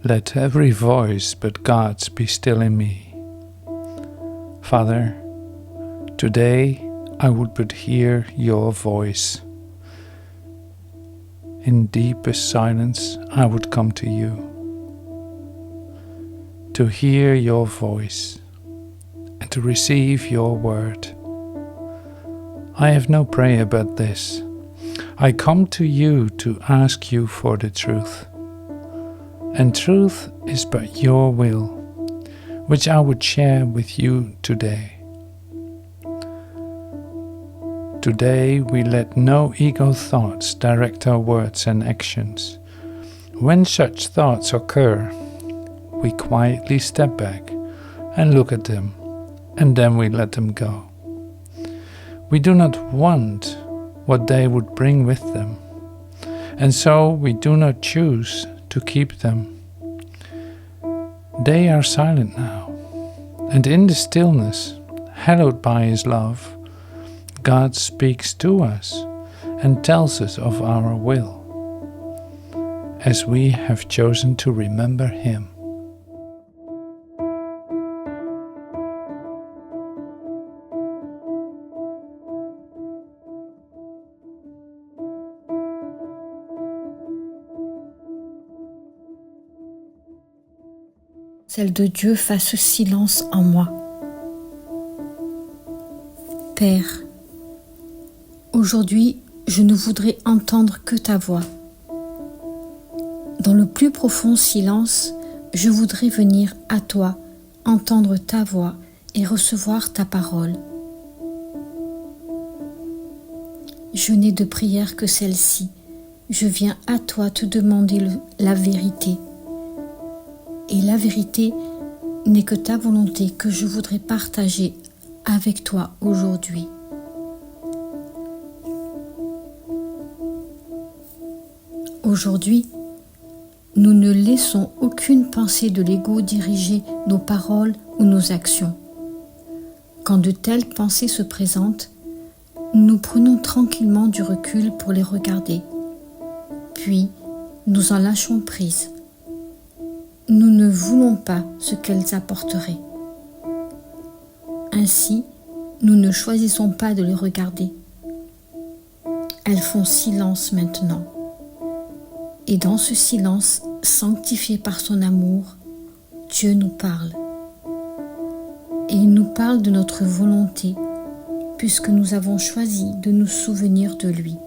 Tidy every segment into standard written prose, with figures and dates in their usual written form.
Let every voice but God's be still in me. Father, today I would but hear your voice. In deepest silence I would come to you, to hear your voice and to receive your word. I have no prayer but this. I come to you to ask you for the truth. And truth is but your will, which I would share with you today. Today we let no ego thoughts direct our words and actions. When such thoughts occur, we quietly step back and look at them, and then we let them go. We do not want what they would bring with them, and so we do not choose to keep them. They are silent now, and in the stillness, hallowed by His love, God speaks to us and tells us of our will, as we have chosen to remember Him. Celle de Dieu fasse silence en moi. Père, aujourd'hui, je ne voudrais entendre que ta voix. Dans le plus profond silence, je voudrais venir à toi, entendre ta voix et recevoir ta parole. Je n'ai de prière que celle-ci. Je viens à toi te demander la vérité. Et la vérité n'est que ta volonté que je voudrais partager avec toi aujourd'hui. Aujourd'hui, nous ne laissons aucune pensée de l'ego diriger nos paroles ou nos actions. Quand de telles pensées se présentent, nous prenons tranquillement du recul pour les regarder. Puis, nous en lâchons prise. Nous ne voulons pas ce qu'elles apporteraient. Ainsi, nous ne choisissons pas de les regarder. Elles font silence maintenant. Et dans ce silence, sanctifié par son amour, Dieu nous parle. Et il nous parle de notre volonté, puisque nous avons choisi de nous souvenir de lui.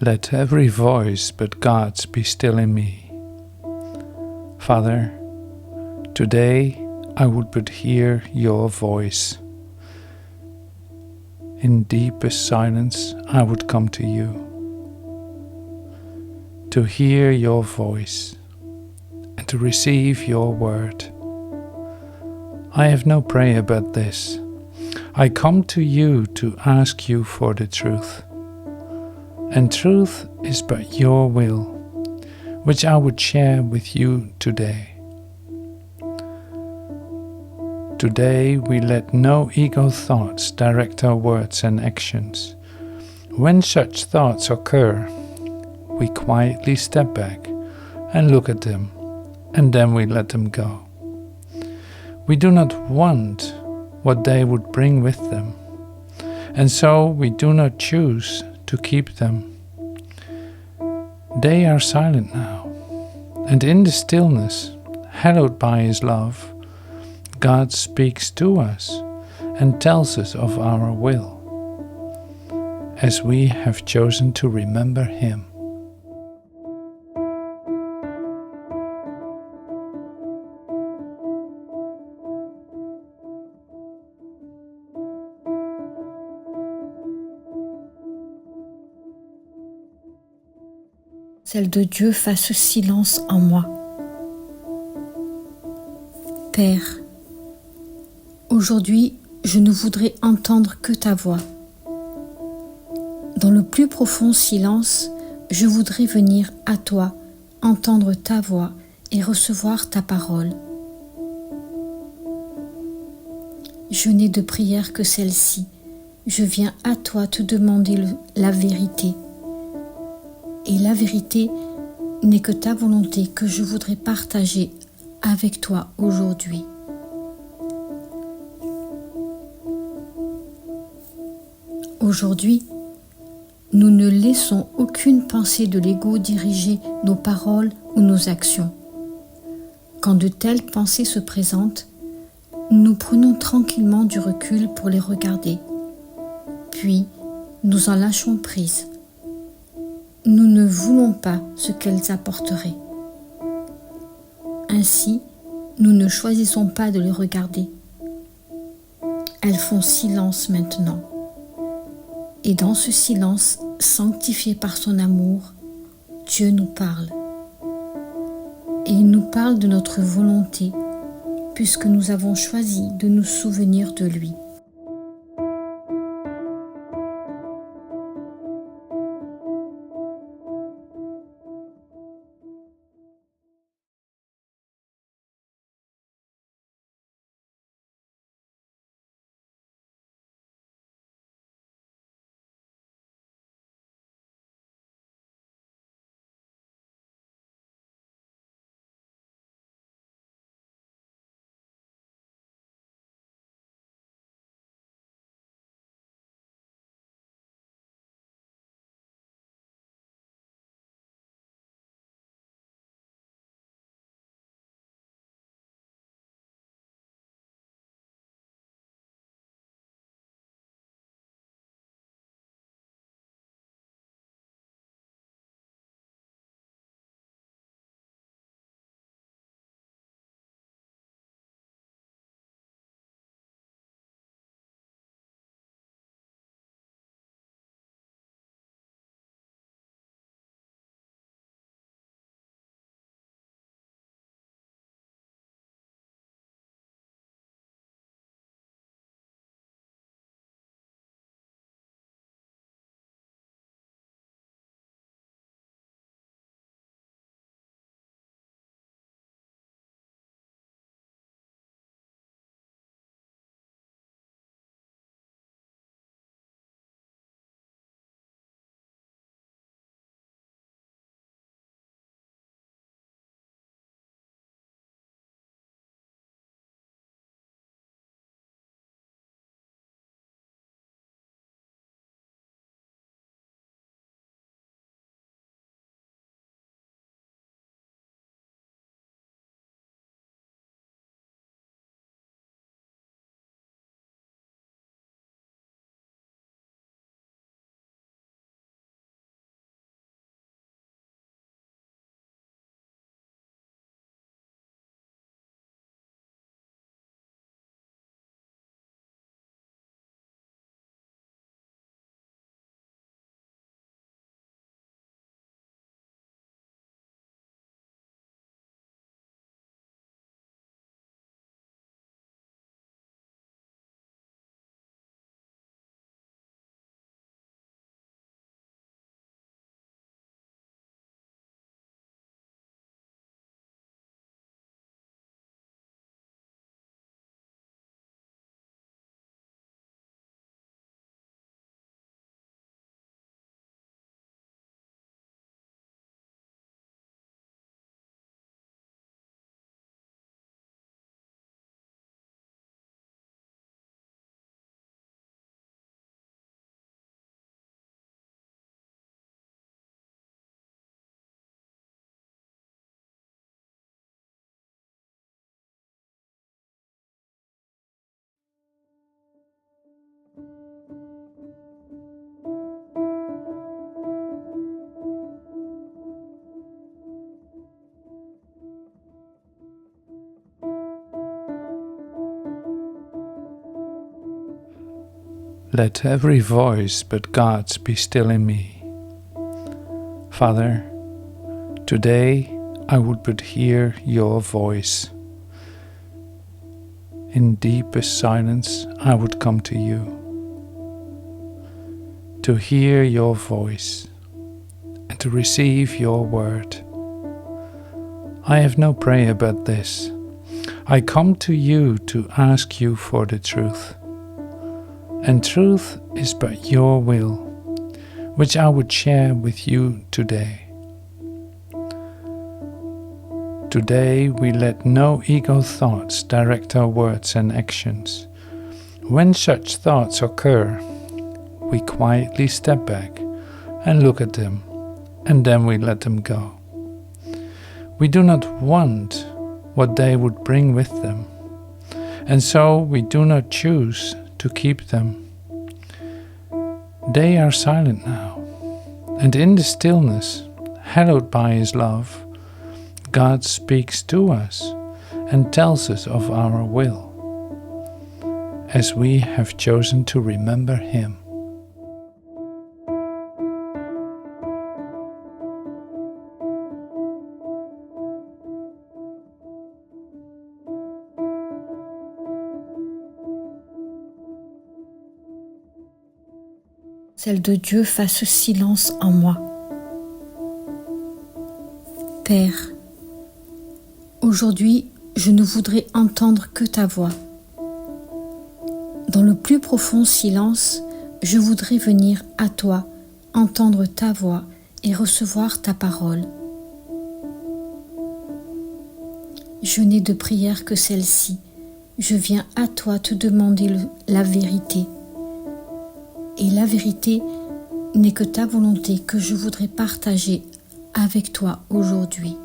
Let every voice but God's be still in me. Father, today I would but hear your voice. In deepest silence I would come to you, to hear your voice and to receive your word. I have no prayer but this. I come to you to ask you for the truth. And truth is but your will, which I would share with you today. Today we let no ego thoughts direct our words and actions. When such thoughts occur, we quietly step back and look at them, and then we let them go. We do not want what they would bring with them, and so we do not choose to keep them. They are silent now, and in the stillness, hallowed by His love, God speaks to us and tells us of our will, as we have chosen to remember Him. Celle de Dieu fasse silence en moi. Père, aujourd'hui, je ne voudrais entendre que ta voix. Dans le plus profond silence, je voudrais venir à toi, entendre ta voix et recevoir ta parole. Je n'ai de prière que celle-ci. Je viens à toi te demander la vérité. Et la vérité n'est que ta volonté que je voudrais partager avec toi aujourd'hui. Aujourd'hui, nous ne laissons aucune pensée de l'ego diriger nos paroles ou nos actions. Quand de telles pensées se présentent, nous prenons tranquillement du recul pour les regarder. Puis, nous en lâchons prise. Nous ne voulons pas ce qu'elles apporteraient. Ainsi, nous ne choisissons pas de les regarder. Elles font silence maintenant. Et dans ce silence, sanctifié par son amour, Dieu nous parle. Et il nous parle de notre volonté, puisque nous avons choisi de nous souvenir de lui. let every voice but God's be still in me. Father, today I would but hear your voice. In deepest silence I would come to you, to hear your voice and to receive your word. I have no prayer but this. I come to you to ask you for the truth. And truth is but your will, which I would share with you today. Today we let no ego thoughts direct our words and actions. When such thoughts occur, we quietly step back and look at them, and then we let them go. We do not want what they would bring with them, and so we do not choose to keep them. They are silent now, and in the stillness, hallowed by His love, God speaks to us and tells us of our will, as we have chosen to remember Him. Celle de Dieu fasse silence en moi. Père, aujourd'hui, je ne voudrais entendre que ta voix. Dans le plus profond silence, je voudrais venir à toi, entendre ta voix et recevoir ta parole. Je n'ai de prière que celle-ci. Je viens à toi te demander la vérité. Et la vérité n'est que ta volonté que je voudrais partager avec toi aujourd'hui.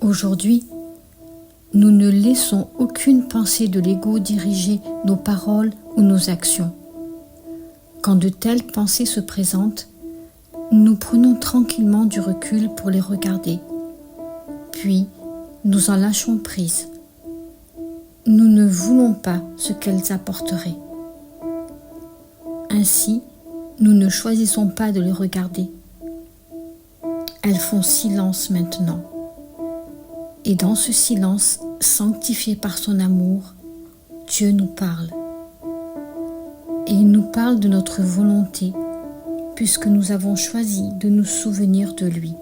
Aujourd'hui, nous ne laissons aucune pensée de l'ego diriger nos paroles ou nos actions. Quand de telles pensées se présentent, nous prenons tranquillement du recul pour les regarder. Puis, nous en lâchons prise. Nous ne voulons pas ce qu'elles apporteraient. Ainsi, nous ne choisissons pas de les regarder. Elles font silence maintenant. Et dans ce silence, sanctifié par son amour, Dieu nous parle. Et il nous parle de notre volonté, puisque nous avons choisi de nous souvenir de lui.